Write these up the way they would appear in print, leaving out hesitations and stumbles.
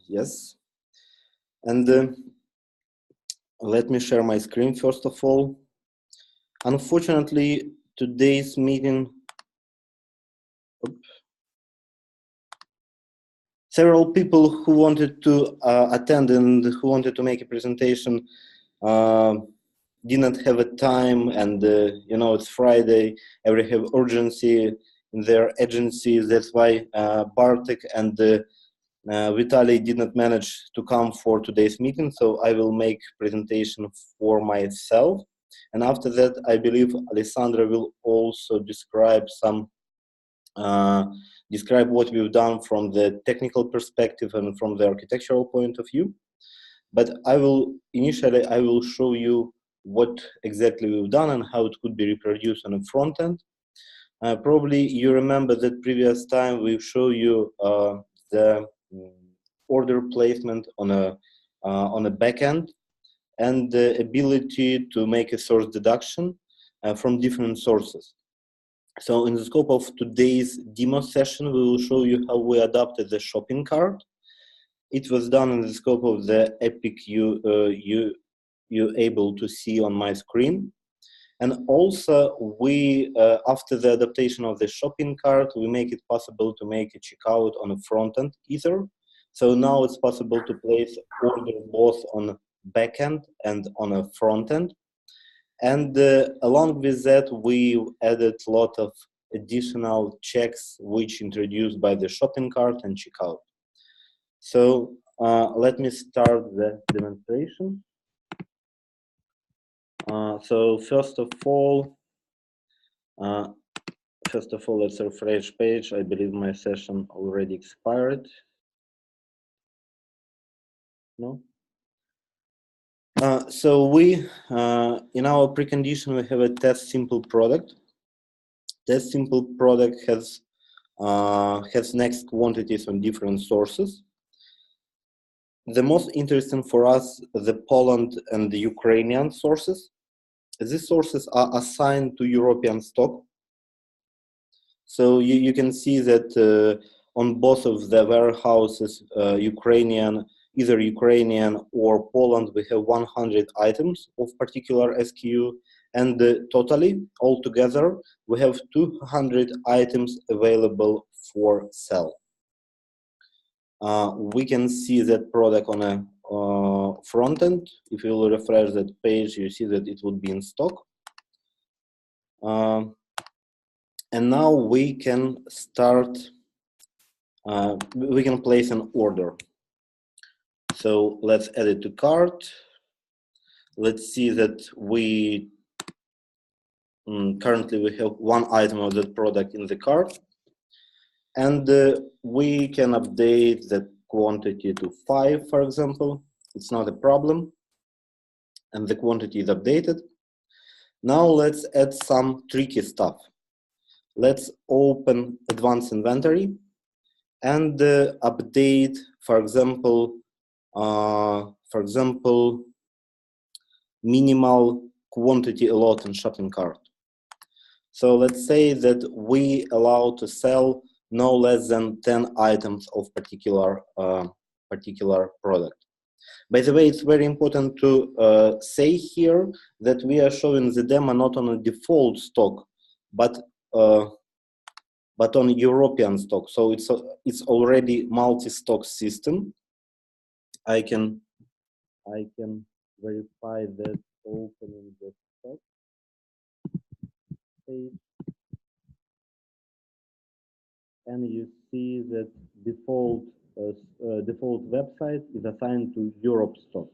Yes, and let me share my screen first of all. Unfortunately, today's meeting, several people who wanted to attend and who wanted to make a presentation didn't have a time, and you know, it's Friday, every have urgency in their agencies. That's why Bartek and Vitaly did not manage to come for today's meeting, so I will make presentation for myself. And after that, I believe Alessandra will also describe some describe what we've done from the technical perspective and from the architectural point of view. But I will show you what exactly we've done and how it could be reproduced on a front end. Probably you remember that previous time we show you the order placement on a backend and the ability to make a source deduction from different sources. So in the scope of today's demo session, we will show you how we adapted the shopping cart. It was done in the scope of the epic you're able to see on my screen. And also, we after the adaptation of the shopping cart, we make it possible to make a checkout on a front end either. So now it's possible to place order both on back end and on a front end. And along with that, we added a lot of additional checks which introduced by the shopping cart and checkout. So let me start the demonstration. So first of all, let's refresh page. I believe my session already expired. No. So we, in our precondition, we have a test simple product. Test simple product has next quantities on different sources. The most interesting for us, the Poland and the Ukrainian sources. These sources are assigned to European stock. So you can see that on both of the warehouses, either Ukrainian or Poland, we have 100 items of particular SKU, and totally, altogether, we have 200 items available for sale. We can see that product on a front end. If you will refresh that page, you see that it would be in stock. And now we can start, we can place an order. So let's add it to cart. Let's see that we, currently we have one item of that product in the cart. And we can update the quantity to 5, for example. It's not a problem. And the quantity is updated. Now let's add some tricky stuff. Let's open advanced inventory and update, for example, minimal quantity allowed in shopping cart. So let's say that we allow to sell no less than 10 items of particular product. By the way, it's very important to say here that we are showing the demo not on a default stock, but on European stock. So it's already multi-stock system. I can verify that opening the stock page, and you see that default website is assigned to Europe stock.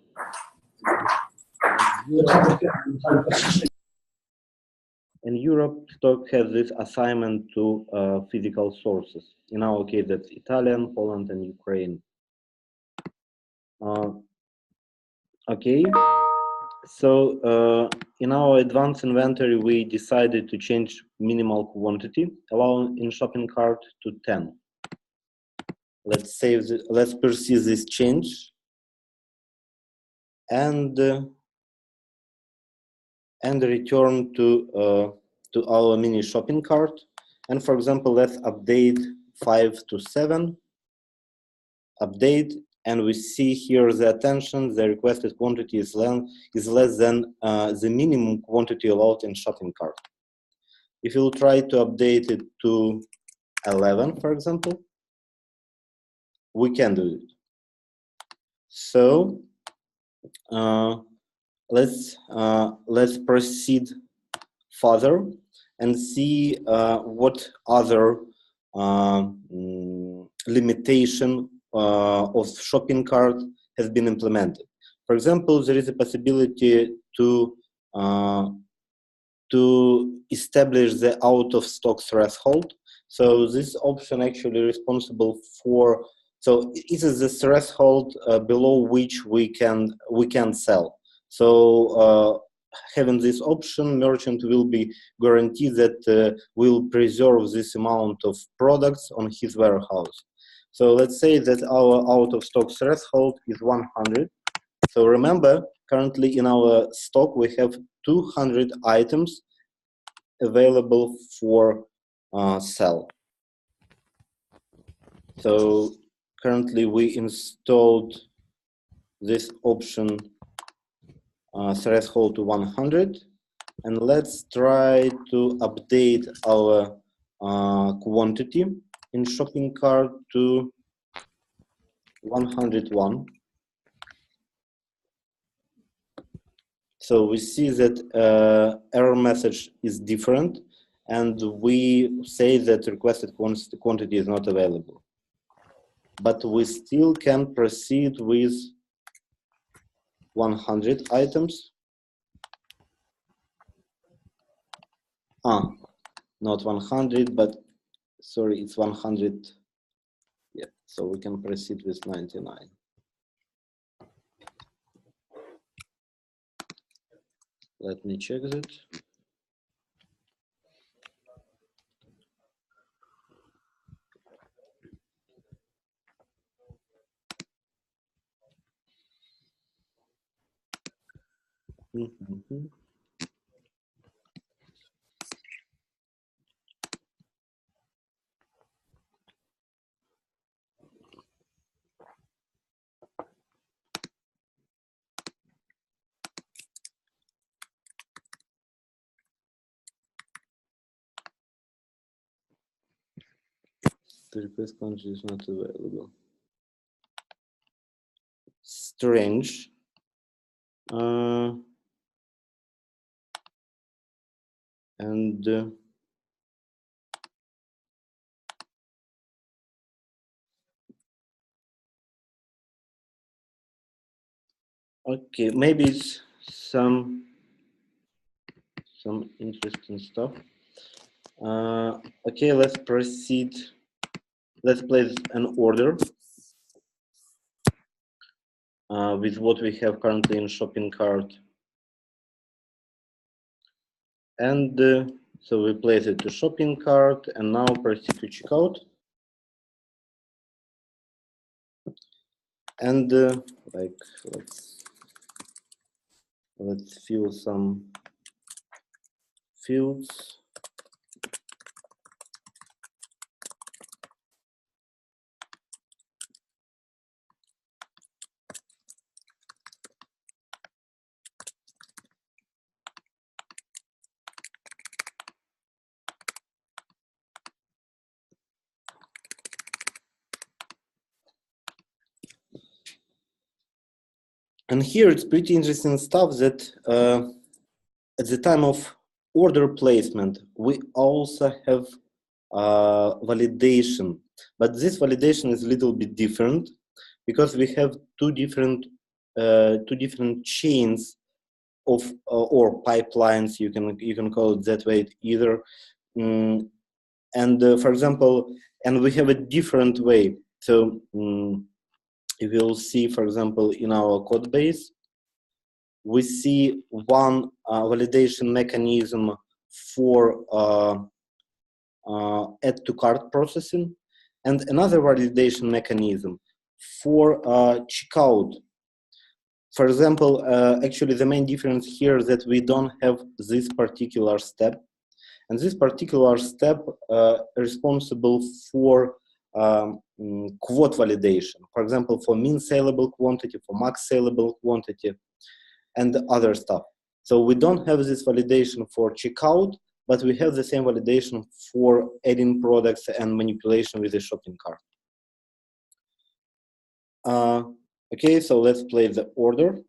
And Europe stock has this assignment to physical sources. In our case, that's Italian, Poland, and Ukraine. Okay, so in our advanced inventory, we decided to change minimal quantity, allowing in shopping cart to 10. Let's save the, let's pursue this change, and return to our mini shopping cart. And for example, let's update 5 to 7. update, and we see here the attention, the requested quantity is less than the minimum quantity allowed in shopping cart. If you'll try to update it to 11, for example, we can do it. So let's proceed further and see what other limitation of shopping cart has been implemented. For example, there is a possibility to establish the out of stock threshold. So this option actually responsible for, so it is the threshold below which we can sell. So having this option, merchant will be guaranteed that will preserve this amount of products on his warehouse. So let's say that our out of stock threshold is 100. So remember, currently in our stock we have 200 items available for sell. So currently we installed this option threshold to 100, and let's try to update our quantity in shopping cart to 101. So we see that error message is different, and we say that requested quantity is not available. But we still can proceed with 100 items. Not 100, but sorry, it's 100. Yeah, so we can proceed with 99. Let me check that. The request quantity is not available. Strange. Okay, maybe it's some interesting stuff. Okay, let's proceed. Let's place an order with what we have currently in shopping cart. And so we place it to shopping cart, and now proceed to checkout. And like let's fill some fields. And here it's pretty interesting stuff that at the time of order placement, we also have validation, but this validation is a little bit different because we have two different chains of or pipelines. You can call it that way either. And for example, and we have a different way. So you will see, for example, in our code base, we see one validation mechanism for add to cart processing, and another validation mechanism for checkout. For example, actually the main difference here is that we don't have this particular step, and this particular step responsible for quote validation, for example, for min saleable quantity, for max saleable quantity, and other stuff. So we don't have this validation for checkout, but we have the same validation for adding products and manipulation with the shopping cart. Okay, so let's play the order.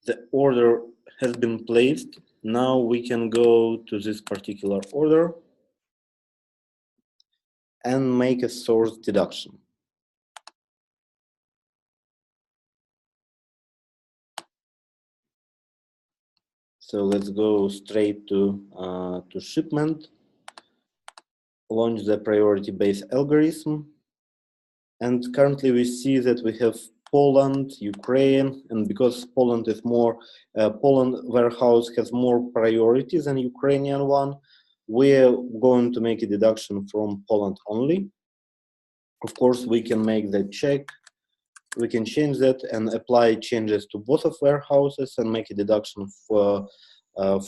The order has been placed. Now we can go to this particular order and make a source deduction. So let's go straight to shipment, launch the priority-based algorithm. And currently we see that we have Poland, Ukraine, and because Poland is more, Poland warehouse has more priority than Ukrainian one, we're going to make a deduction from Poland only. Of course, we can make that check. We can change that and apply changes to both of warehouses and make a deduction for,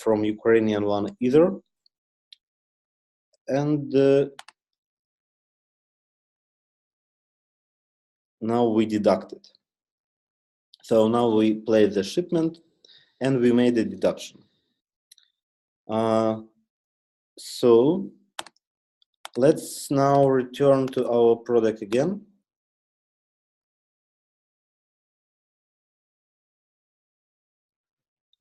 from Ukrainian one either. And now we deduct it. So now we play the shipment and we made a deduction. So let's now return to our product again.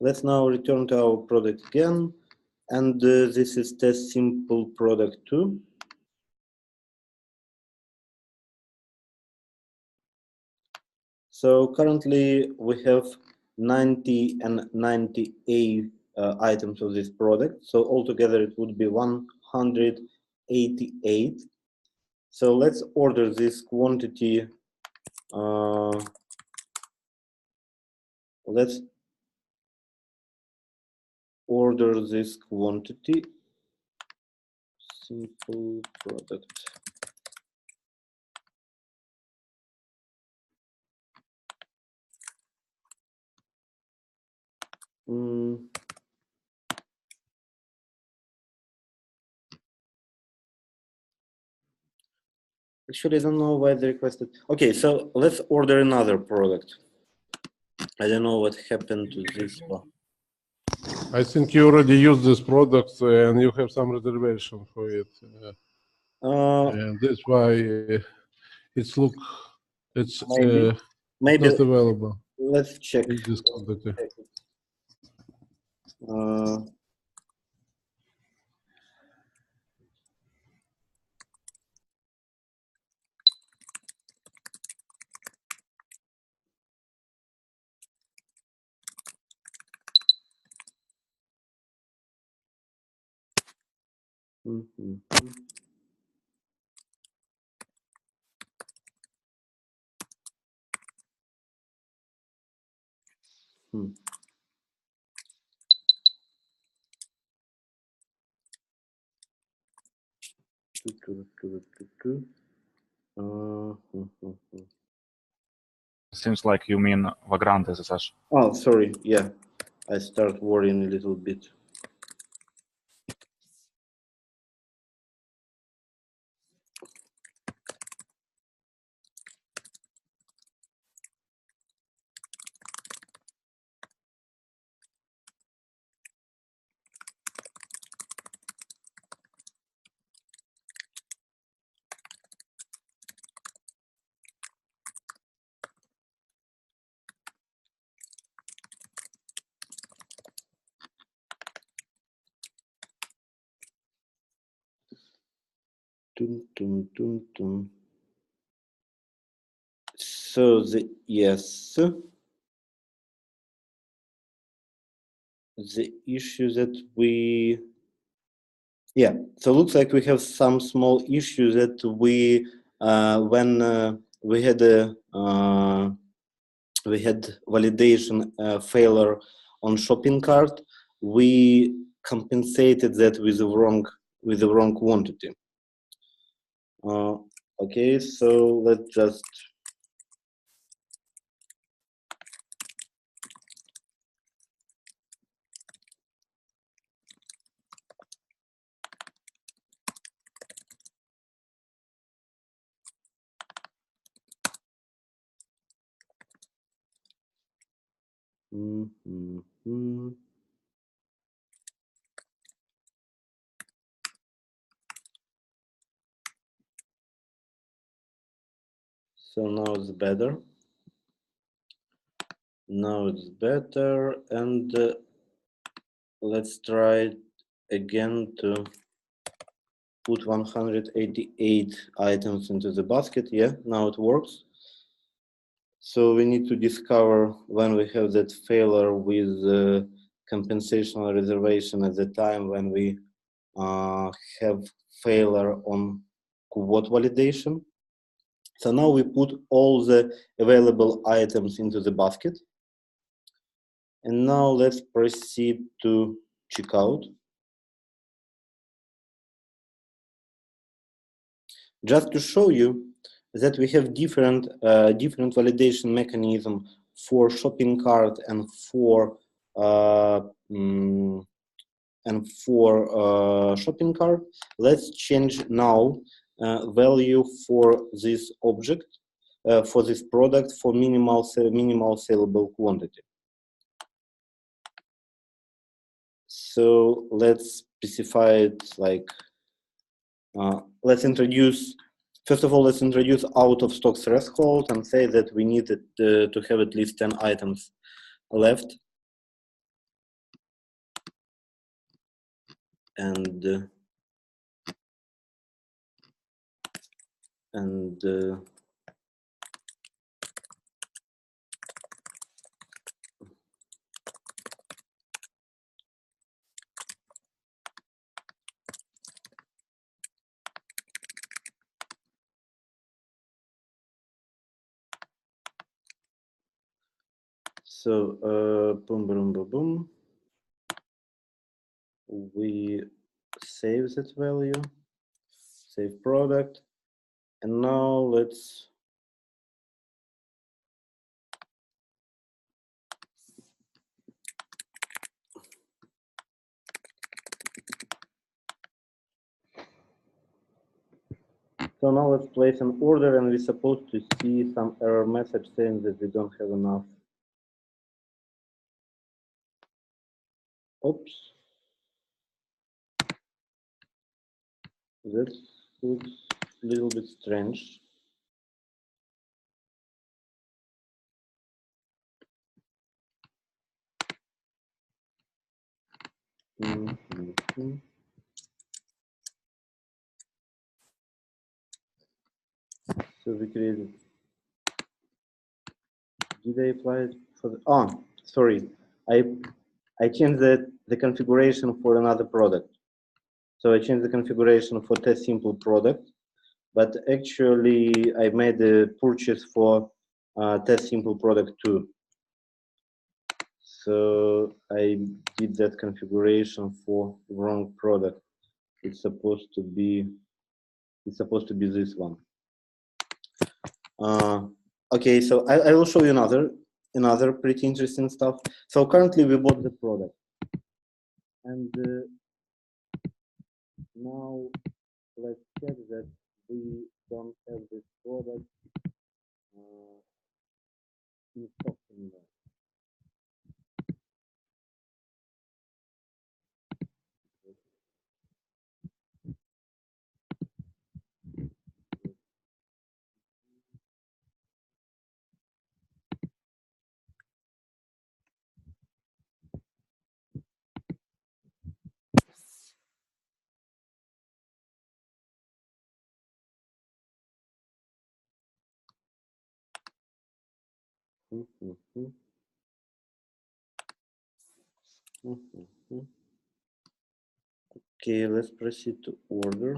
Let's now return to our product again. And this is test simple product 2. So currently we have 90 and 98 items of this product. So altogether it would be 188. So let's order this quantity. Let's order this quantity. Simple product. Actually, I don't know why they requested. Okay, so let's order another product. I don't know what happened to this one. I think you already used this product and you have some reservation for it. And that's why it's maybe not available. Let's check. In this quantity. Seems like you mean Vagrant SSH. Oh, sorry. Yeah, I start worrying a little bit. So the issue that we, so looks like we have some small issue that we when we had validation failure on shopping cart, we compensated that with the wrong quantity. Okay, so let's just So now it's better. Now it's better, and let's try again to put 188 items into the basket. Yeah, now it works. So we need to discover when we have that failure with compensational reservation at the time when we have failure on quote validation. So now we put all the available items into the basket. And now let's proceed to checkout. Just to show you that we have different validation mechanism for shopping cart and for shopping cart. Let's change now value for this object, for this product, for minimal saleable quantity. So let's specify it like, let's introduce, first of all, let's introduce out of stock threshold and say that we need it, to have at least 10 items left. And so boom, boom, boom, boom. We save that value, save product, and now let's place an order, and we're supposed to see some error message saying that we don't have enough. Oops. That looks a little bit strange. So we created. Did I apply it for the? Oh, sorry. I changed the configuration for another product. So I changed the configuration for test simple product, but actually I made a purchase for test simple product too. So I did that configuration for wrong product. It's supposed to be this one. Okay, so I will show you another pretty interesting stuff. So currently we bought the product, and now let's check that we don't have this product in stock anymore. Okay, let's proceed to order.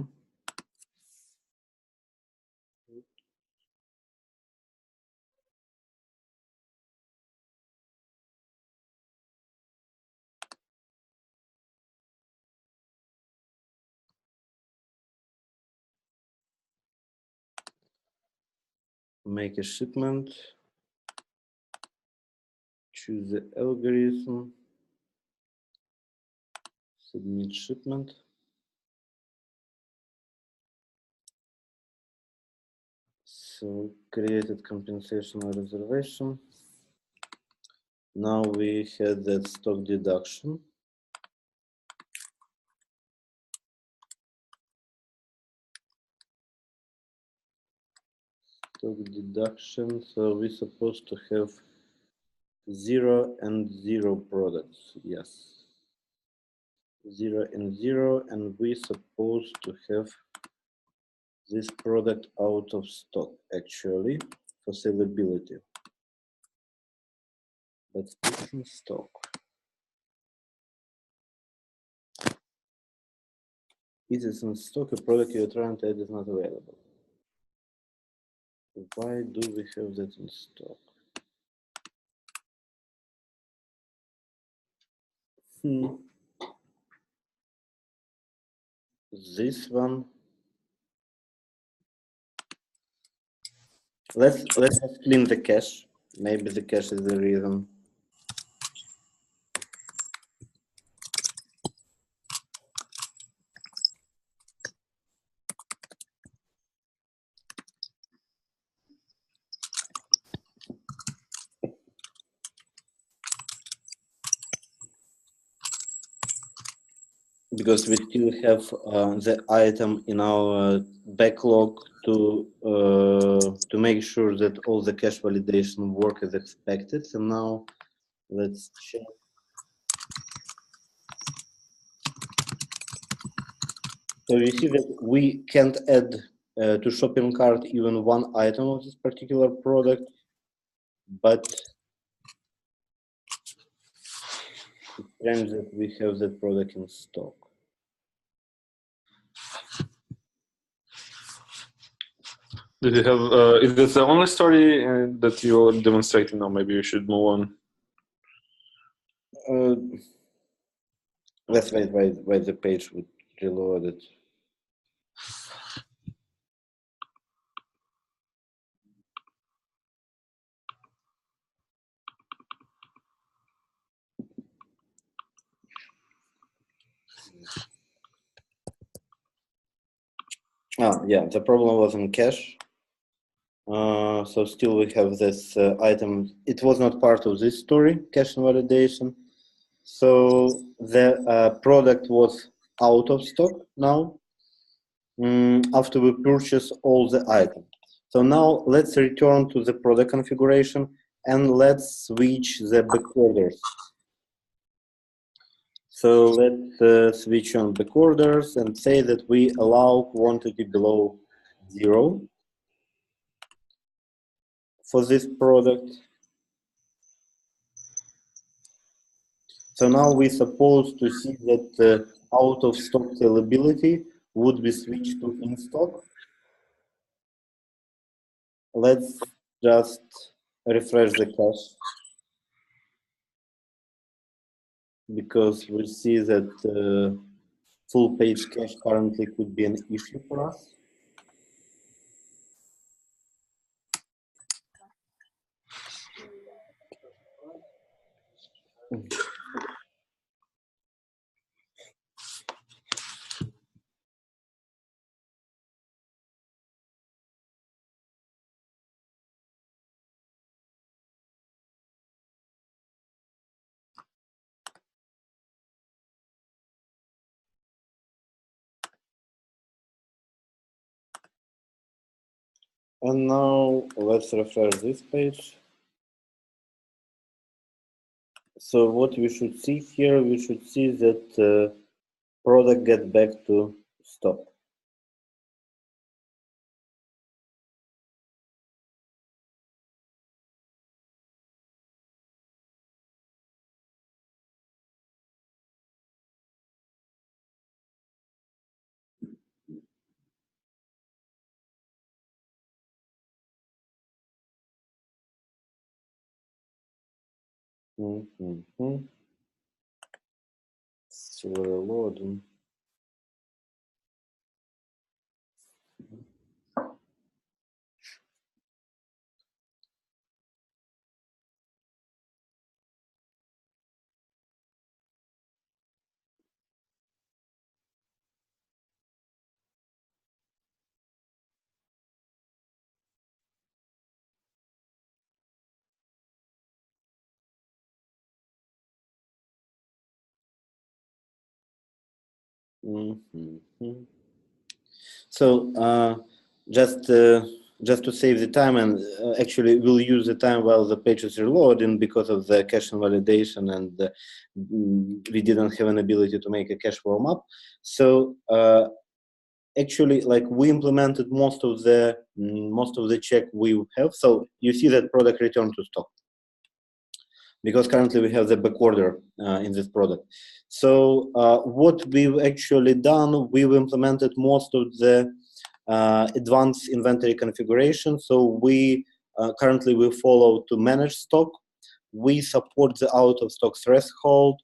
Make a shipment. Choose the algorithm. Submit shipment. So created compensational reservation. Now we had that stock deduction. Stock deduction, so we're supposed to have 0 and 0 products, yes. 0 and 0, and we're supposed to have this product out of stock actually for sellability. But it's in stock. It is in stock, a product you're trying to add is not available. Why do we have that in stock? This one. Let's clean the cache. Maybe the cache is the reason. Because we still have the item in our backlog to make sure that all the cache validation work as expected. And now let's check. So you see that we can't add to shopping cart even one item of this particular product, but it's strange that we have that product in stock. Did you have? Is this the only story that you're demonstrating now? Maybe you should move on. Let's wait the page would reload it. Yeah, the problem was in cache. So still we have this item. It was not part of this story, cache invalidation. So the product was out of stock now after we purchase all the items. So now let's return to the product configuration and let's switch the back orders. So let's switch on back orders and say that we allow quantity below 0 for this product. So now we're supposed to see that out of stock sellability would be switched to in stock. Let's just refresh the cache because we see that full page cache currently could be an issue for us. And now let's refresh this page. So what we should see here, we should see that product get back to stock. Still reloading. Mhm. So just to save the time, and actually we'll use the time while the page is reloading because of the cache invalidation, and we didn't have an ability to make a cache warm up. So actually, like, we implemented most of the check we have. So you see that product returned to stock, because currently we have the back order in this product. So what we've actually done, we've implemented most of the advanced inventory configuration. So we currently we follow to manage stock. We support the out of stock threshold.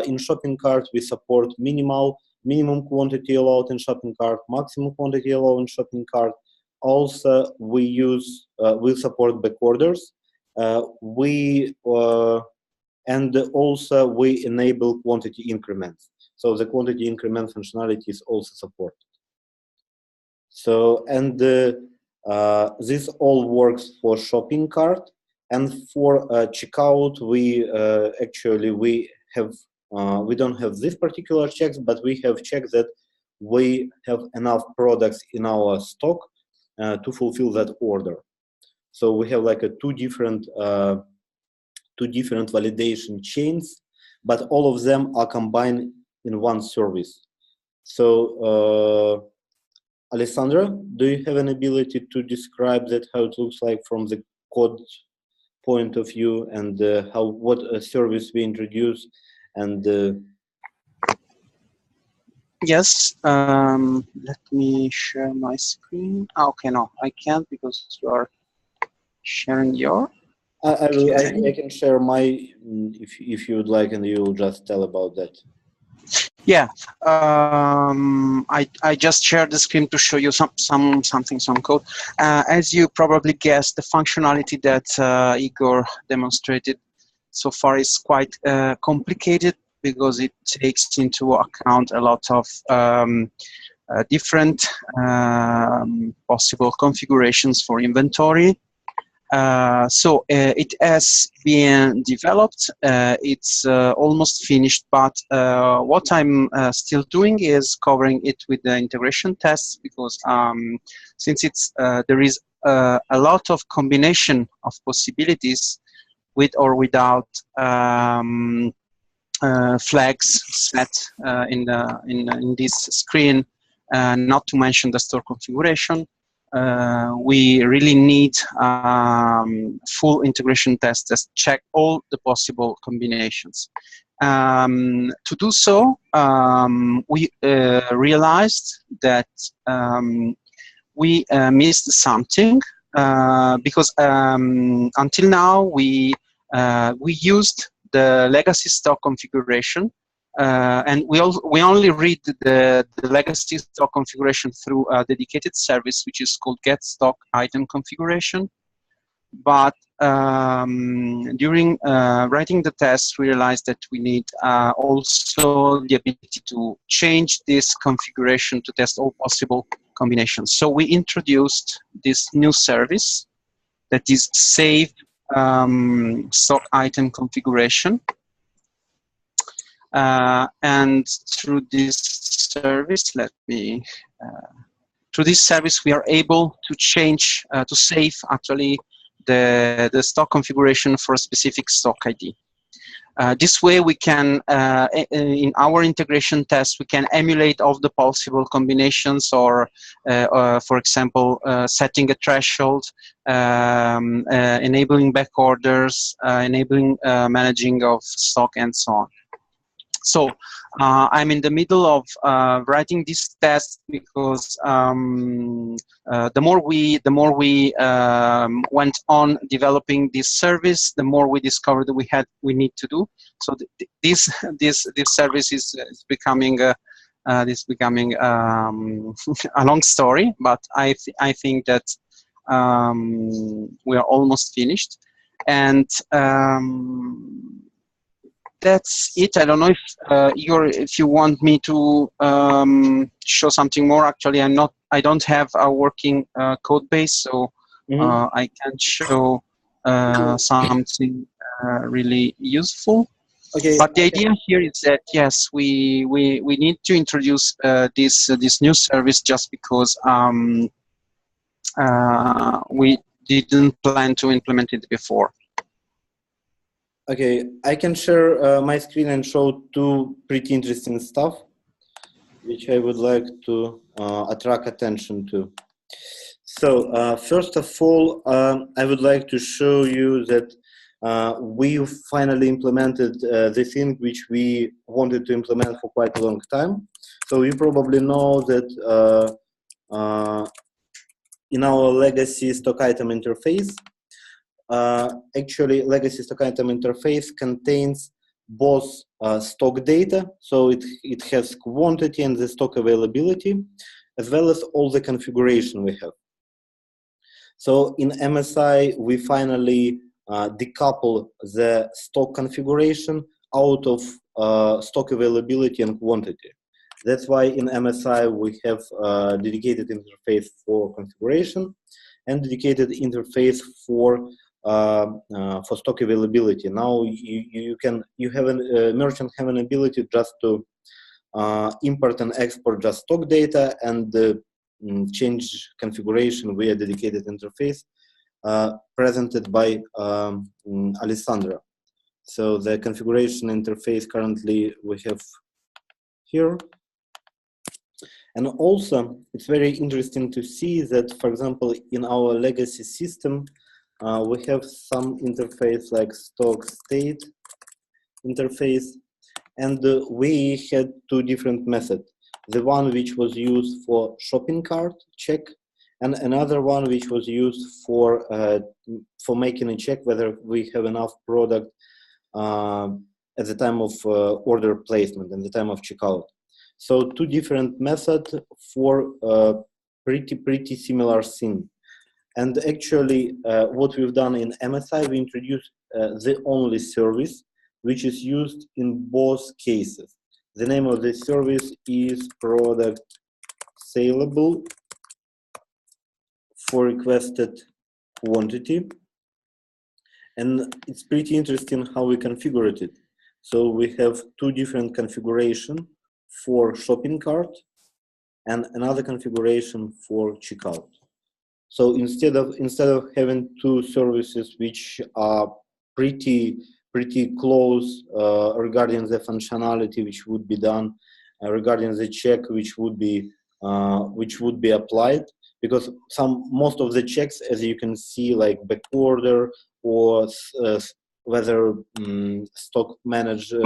In shopping cart, we support minimum quantity allowed in shopping cart, maximum quantity allowed in shopping cart. Also, we support back orders. And also we enable quantity increments. So the quantity increment functionality is also supported. So, and this all works for shopping cart, and for checkout, we don't have this particular checks, but we have checked that we have enough products in our stock to fulfill that order. So we have like two different validation chains, but all of them are combined in one service. So Alessandra, do you have an ability to describe that, how it looks like from the code point of view, and what a service we introduce, and Yes, let me share my screen. Okay, no, I can't because you are sharing your. I can share my, if you would like, and you will just tell about that. Yeah, I just shared the screen to show you some code. As you probably guessed, the functionality that Igor demonstrated so far is quite complicated, because it takes into account a lot of different possible configurations for inventory. So it has been developed. It's almost finished, but what I'm still doing is covering it with the integration tests, because since there is a lot of combination of possibilities with or without flags set in this screen, not to mention the store configuration. We really need full integration tests that check all the possible combinations. To do so, we realized that we missed something, because until now we used the legacy stock configuration, and we only read the legacy stock configuration through a dedicated service, which is called get stock item configuration. But during writing the test, we realized that we need also the ability to change this configuration to test all possible combinations. So we introduced this new service that is save stock item configuration. And through this service, through this service, we are able to change, to save actually the stock configuration for a specific stock ID. This way we can, in our integration test, we can emulate all the possible combinations, or for example, setting a threshold, enabling back orders, enabling managing of stock, and so on. So I'm in the middle of writing this test, because the more we went on developing this service, the more we discovered that we need to do. So this service is becoming a long story, but I think that we are almost finished, and that's it. I don't know if Igor, if you want me to show something more. Actually, I don't have a working code base, so I can't show something really useful. Okay. But the idea here is that yes, we need to introduce this new service just because we didn't plan to implement it before. Okay, I can share my screen and show two pretty interesting stuff, which I would like to attract attention to. So first of all, I would like to show you that we finally implemented the thing which we wanted to implement for quite a long time. So you probably know that in our legacy stock item interface, actually legacy stock item interface contains both stock data, so it has quantity and the stock availability, as well as all the configuration we have. So in MSI, we finally decouple the stock configuration out of stock availability and quantity. That's why in MSI we have a dedicated interface for configuration and dedicated interface for stock availability. Now merchant have an ability just to import and export just stock data and change configuration via dedicated interface presented by Alessandra. So the configuration interface currently we have here. And also, it's very interesting to see that, for example, in our legacy system, we have some interface like stock state interface, and we had two different methods. The one which was used for shopping cart check, and another one which was used for making a check whether we have enough product at the time of order placement and the time of checkout. So two different methods for pretty similar thing. And actually, what we've done in MSI, we introduced the only service which is used in both cases. The name of this service is product saleable for requested quantity. And it's pretty interesting how we configured it. So we have two different configurations for shopping cart and another configuration for checkout. So instead of having two services which are pretty close regarding the functionality which would be done, regarding the check which would be applied, because most of the checks, as you can see, like back order or whether stock manager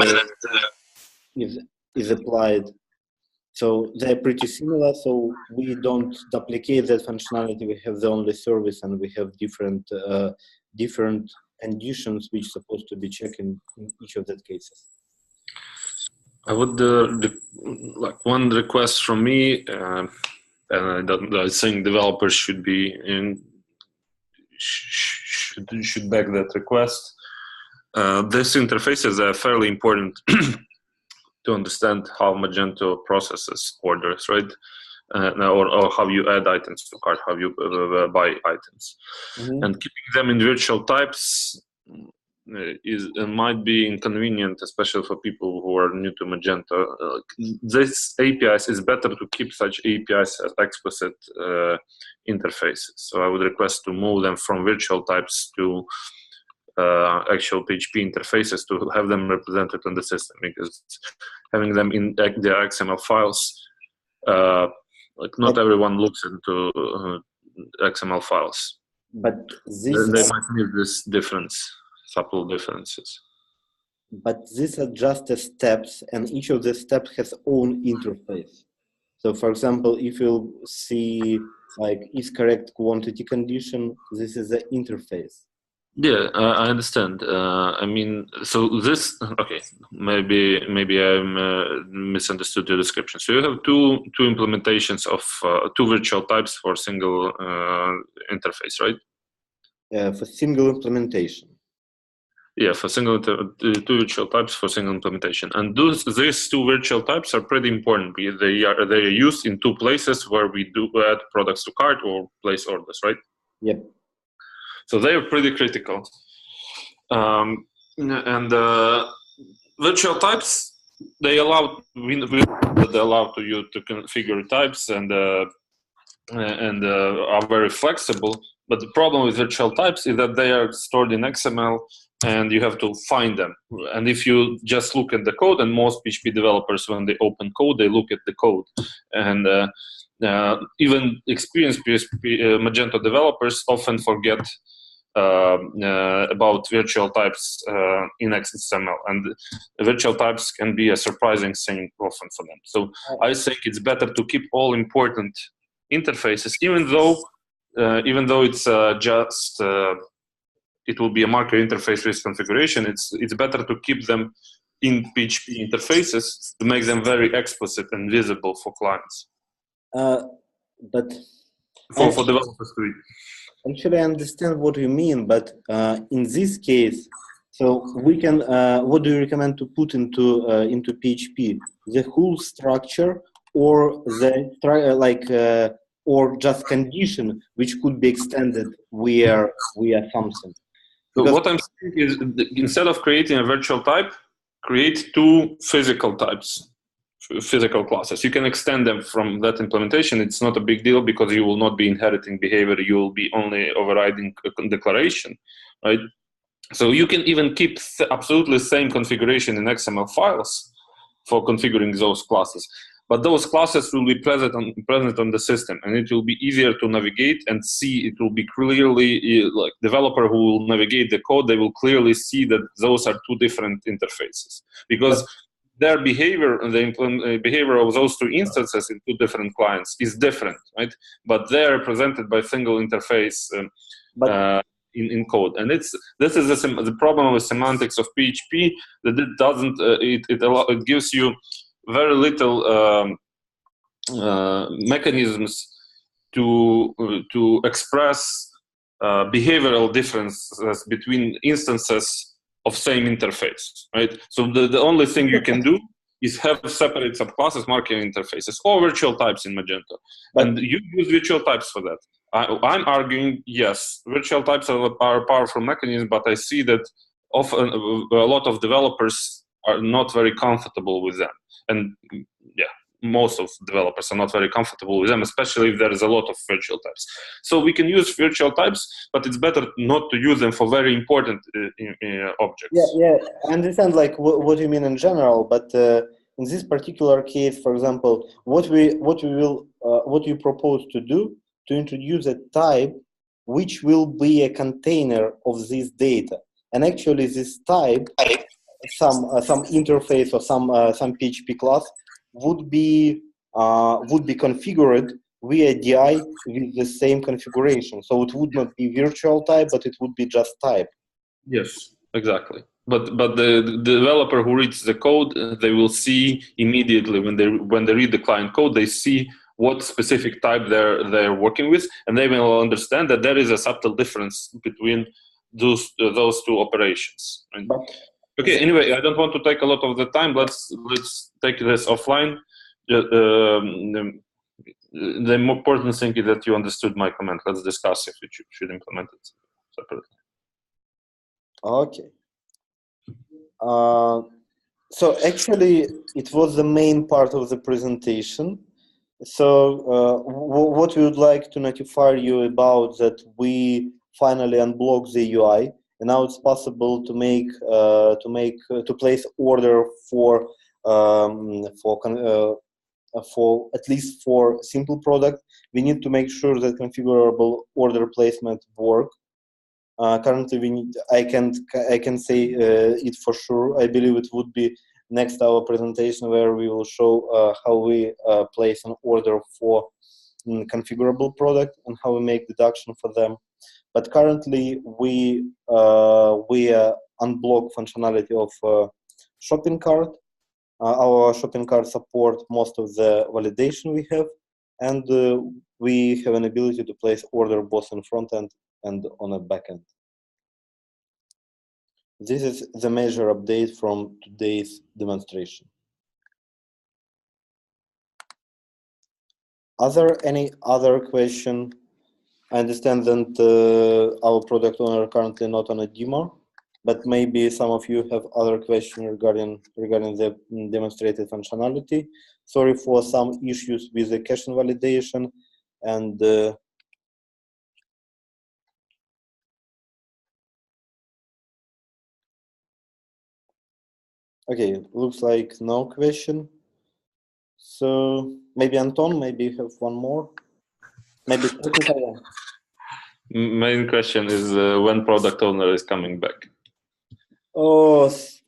is applied. So they're pretty similar, so we don't duplicate that functionality. We have the only service, and we have different conditions which are supposed to be checked in each of that cases. I would like one request from me, and I think developers should be should back that request. These interfaces are fairly important to understand how Magento processes orders, right? Or how you add items to cart, how you buy items. Mm-hmm. And keeping them in virtual types might be inconvenient, especially for people who are new to Magento. This APIs is better to keep such APIs as explicit interfaces. So I would request to move them from virtual types to actual PHP interfaces to have them represented in the system, because having them in their XML files, like not everyone looks into XML files. But they might need this subtle differences. But these are just the steps, and each of the steps has own interface. So, for example, if you see like is correct quantity condition, this is the interface. Yeah, I understand. I mean, so this, okay, maybe I misunderstood the description. So you have two implementations of two virtual types for single interface, right? For single implementation. Yeah, for two virtual types for single implementation, and these two virtual types are pretty important. They are used in two places where we do add products to cart or place orders, right? Yep. So they are pretty critical. And virtual types, they allow to you to configure types and are very flexible. But the problem with virtual types is that they are stored in XML and you have to find them. And if you just look at the code, and most PHP developers, when they open code, they look at the code. And even experienced Magento developers often forget about virtual types in XML, and virtual types can be a surprising thing often for them. So I think it's better to keep all important interfaces, even though it's just it will be a marker interface with configuration. It's better to keep them in PHP interfaces to make them very explicit and visible for clients. But for developers to read. Actually, I understand what you mean, but in this case, so we can. What do you recommend to put into PHP? The whole structure, or the or just condition which could be extended via something? So what I'm saying is, instead of creating a virtual type, create two physical types. Physical classes. You can extend them from that implementation. It's not a big deal because you will not be inheriting behavior. You will be only overriding a declaration, right? So you can even keep absolutely same configuration in XML files for configuring those classes. But those classes will be present on the system, and it will be easier to navigate and see. It will be clearly, like developer who will navigate the code, they will clearly see that those are two different interfaces, because their behavior and the behavior of those two instances in two different clients is different, right? But they're represented by single interface in code. And this is the problem with semantics of PHP, that it doesn't, it gives you very little mechanisms to express behavioral differences between instances of same interface, right? So the only thing you can do is have separate subclasses, marking interfaces, or virtual types in Magento. And you use virtual types for that. I'm arguing, yes, virtual types are a powerful mechanism, but I see that often a lot of developers are not very comfortable with them. And yeah, most of developers are not very comfortable with them, especially if there is a lot of virtual types. So we can use virtual types, but it's better not to use them for very important objects. Yeah, I understand like what you mean in general, but in this particular case, for example, what you propose to do, to introduce a type which will be a container of this data, and actually this type, some interface or some PHP class would be configured via DI with the same configuration. So it would not be virtual type, but it would be just type. Yes, exactly. But the developer who reads the code, they will see immediately when they read the client code, they see what specific type they're working with, and they will understand that there is a subtle difference between those two operations. Right? Okay. Anyway, I don't want to take a lot of the time. Let's take this offline. The important thing is that you understood my comment. Let's discuss if we should implement it separately. Okay. So actually, it was the main part of the presentation. So what we would like to notify you about that we finally unblocked the UI, and now it's possible to place order for at least for simple product. We need to make sure that configurable order placement work. Currently, I can say it for sure. I believe it would be next our presentation where we will show how we place an order for configurable product and how we make deduction for them. But currently, we unblock functionality of shopping cart. Our shopping cart support most of the validation we have, and we have an ability to place order both in front end and on a back end. This is the major update from today's demonstration. Are there any other question? I understand that our product owner currently not on a demo. but maybe some of you have other questions regarding the demonstrated functionality. Sorry for some issues with the caching validation, and okay, looks like no question. So maybe Anton, maybe you have one more. Maybe technical one. Main question is when product owner is coming back. Oh, that's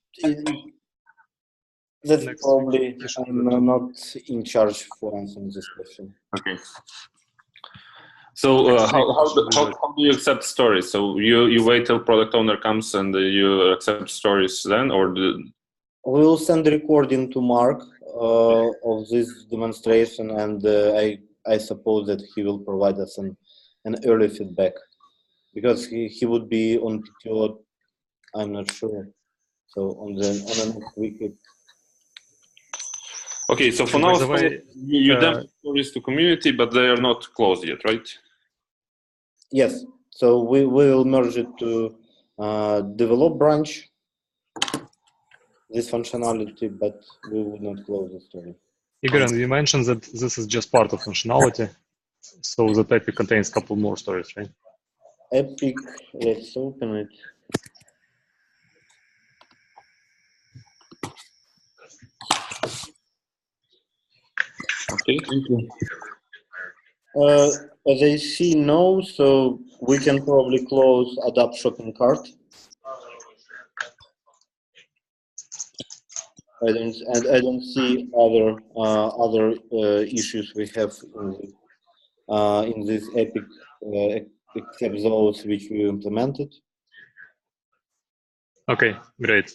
Next probably week. I'm not in charge for answering this question. Okay. So how do you accept stories? So you wait till product owner comes and you accept stories then, or We'll send the recording to Mark of this demonstration, and I suppose that he will provide us an early feedback, because he would be on PTO. I'm not sure. So on the next week. Okay, so for now, you dump stories to community, but they are not closed yet, right? Yes. So we will merge it to develop branch, this functionality, but we will not close the story. Igor, you mentioned that this is just part of functionality, so that Epic contains a couple more stories, right? Epic, let's open it. Okay, thank you. As I see, no, so we can probably close Adapt Shopping Cart. I don't see other issues we have in this Epic except those which we implemented. Okay, great.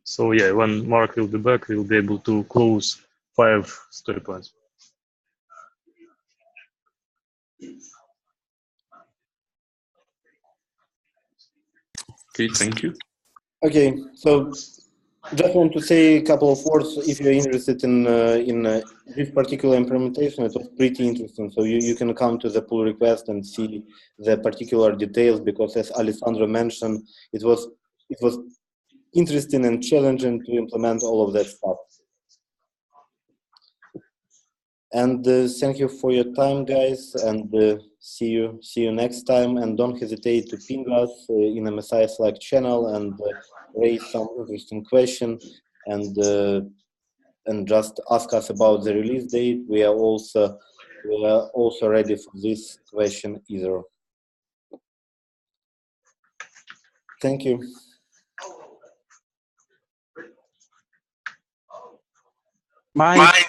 So yeah, when Mark will be back, we'll be able to close 5 story points. Okay, thank you. Okay, so just want to say a couple of words. If you're interested in this particular implementation, it was pretty interesting. So you can come to the pull request and see the particular details, because as Alessandro mentioned, it was interesting and challenging to implement all of that stuff. And thank you for your time, guys, and see you next time. And don't hesitate to ping us in MSI Slack channel and raise some interesting question, and just ask us about the release date. We are also ready for this question either. Thank you. Bye.